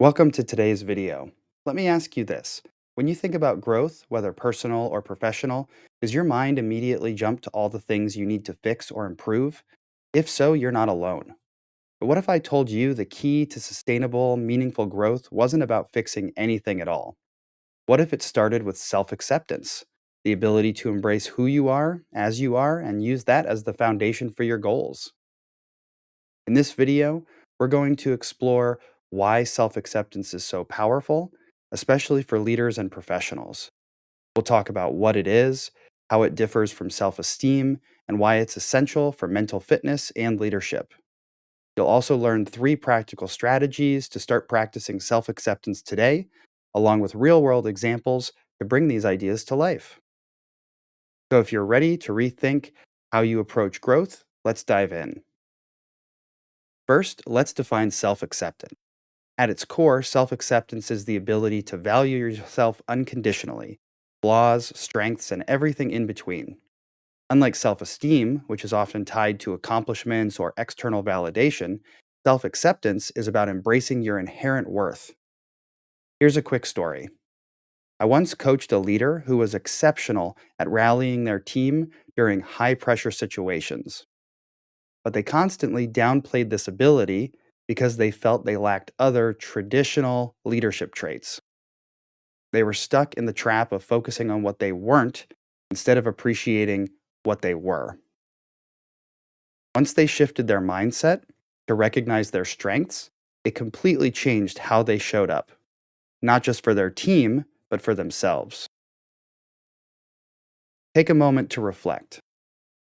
Welcome to today's video. Let me ask you this. When you think about growth, whether personal or professional, does your mind immediately jump to all the things you need to fix or improve? If so, you're not alone. But what if I told you the key to sustainable, meaningful growth wasn't about fixing anything at all? What if it started with self acceptance, the ability to embrace who you are as you are and use that as the foundation for your goals? In this video, we're going to explore why self acceptance is so powerful, especially for leaders and professionals. We'll talk about what it is, how it differs from self esteem, and why it's essential for mental fitness and leadership. You'll also learn three practical strategies to start practicing self acceptance today, along with real world examples to bring these ideas to life. So, if you're ready to rethink how you approach growth, let's dive in. First, let's define self acceptance. At its core, self acceptance is the ability to value yourself unconditionally, flaws, strengths, and everything in between. Unlike self esteem, which is often tied to accomplishments or external validation, self acceptance is about embracing your inherent worth. Here's a quick story. I once coached a leader who was exceptional at rallying their team during high pressure situations, but they constantly downplayed this ability because they felt they lacked other traditional leadership traits. They were stuck in the trap of focusing on what they weren't instead of appreciating what they were. Once they shifted their mindset to recognize their strengths, it completely changed how they showed up, not just for their team, but for themselves. Take a moment to reflect.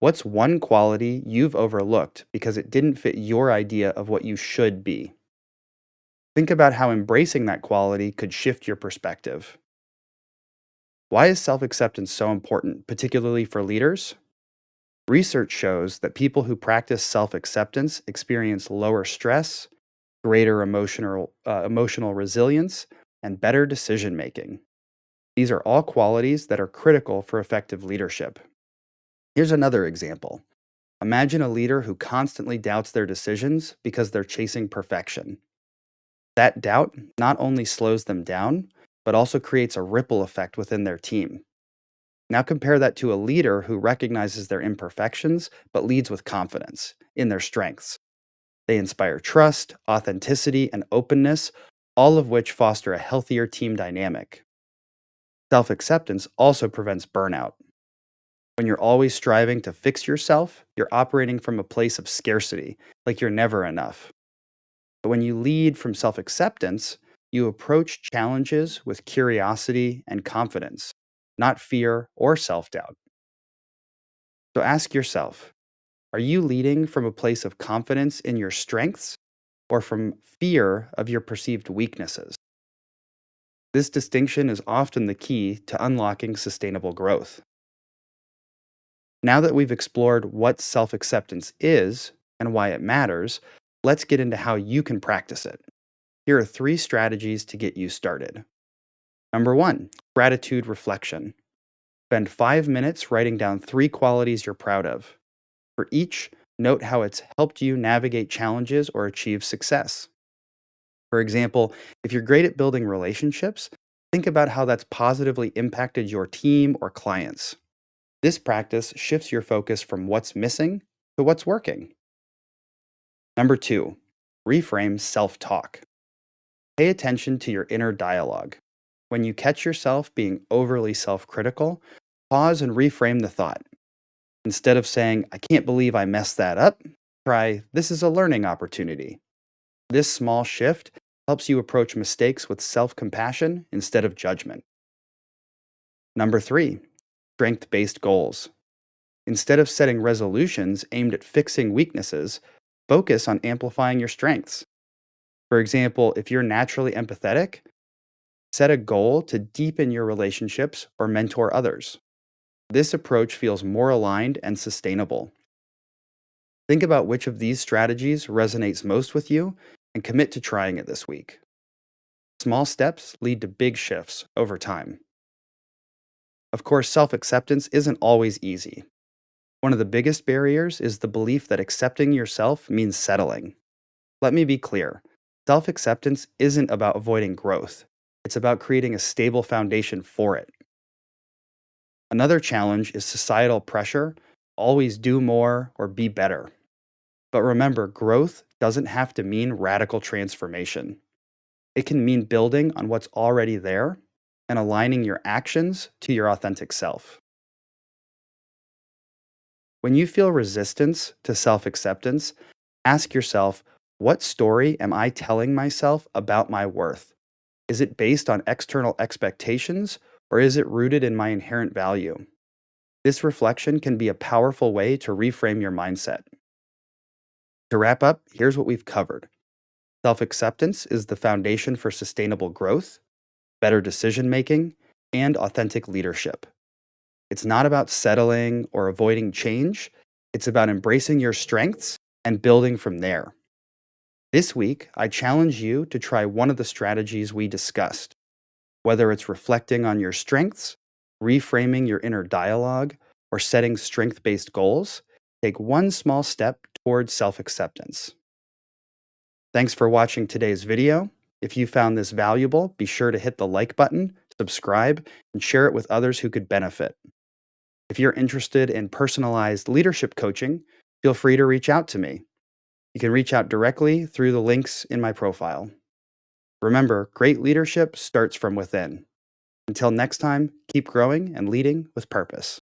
What's one quality you've overlooked because it didn't fit your idea of what you should be? Think about how embracing that quality could shift your perspective. Why is self acceptance so important, particularly for leaders? Research shows that people who practice self acceptance experience lower stress, greater emotional resilience, and better decision making. These are all qualities that are critical for effective leadership. Here's another example. Imagine a leader who constantly doubts their decisions because they're chasing perfection. That doubt not only slows them down, but also creates a ripple effect within their team. Now compare that to a leader who recognizes their imperfections but leads with confidence in their strengths. They inspire trust, authenticity, and openness, all of which foster a healthier team dynamic. Self acceptance also prevents burnout. When you're always striving to fix yourself, you're operating from a place of scarcity, like you're never enough. But when you lead from self acceptance, you approach challenges with curiosity and confidence, not fear or self doubt. So ask yourself, are you leading from a place of confidence in your strengths or from fear of your perceived weaknesses? This distinction is often the key to unlocking sustainable growth. Now that we've explored what self acceptance is and why it matters, let's get into how you can practice it. Here are three strategies to get you started. Number one, gratitude reflection. Spend 5 minutes writing down three qualities you're proud of. For each, note how it's helped you navigate challenges or achieve success. For example, if you're great at building relationships, think about how that's positively impacted your team or clients. This practice shifts your focus from what's missing to what's working. Number two, reframe self talk. Pay attention to your inner dialogue. When you catch yourself being overly self critical, pause and reframe the thought. Instead of saying, I can't believe I messed that up, try, this is a learning opportunity. This small shift helps you approach mistakes with self compassion instead of judgment. Number three, strength based goals. Instead of setting resolutions aimed at fixing weaknesses, focus on amplifying your strengths. For example, if you're naturally empathetic, set a goal to deepen your relationships or mentor others. This approach feels more aligned and sustainable. Think about which of these strategies resonates most with you and commit to trying it this week. Small steps lead to big shifts over time. Of course, self acceptance isn't always easy. One of the biggest barriers is the belief that accepting yourself means settling. Let me be clear. Self acceptance isn't about avoiding growth, it's about creating a stable foundation for it. Another challenge is societal pressure: always do more or be better. But remember, growth doesn't have to mean radical transformation. It can mean building on what's already there and aligning your actions to your authentic self. When you feel resistance to self acceptance, ask yourself, what story am I telling myself about my worth? Is it based on external expectations, or is it rooted in my inherent value? This reflection can be a powerful way to reframe your mindset. To wrap up, here's what we've covered. Self acceptance is the foundation for sustainable growth, better decision making, and authentic leadership. It's not about settling or avoiding change, it's about embracing your strengths and building from there. This week, I challenge you to try one of the strategies we discussed, whether it's reflecting on your strengths, reframing your inner dialogue, or setting strength based goals. Take one small step towards self acceptance. Thanks for watching today's video. If you found this valuable, be sure to hit the like button, subscribe, and share it with others who could benefit. If you're interested in personalized leadership coaching, feel free to reach out to me. You can reach out directly through the links in my profile. Remember, great leadership starts from within. Until next time, keep growing and leading with purpose.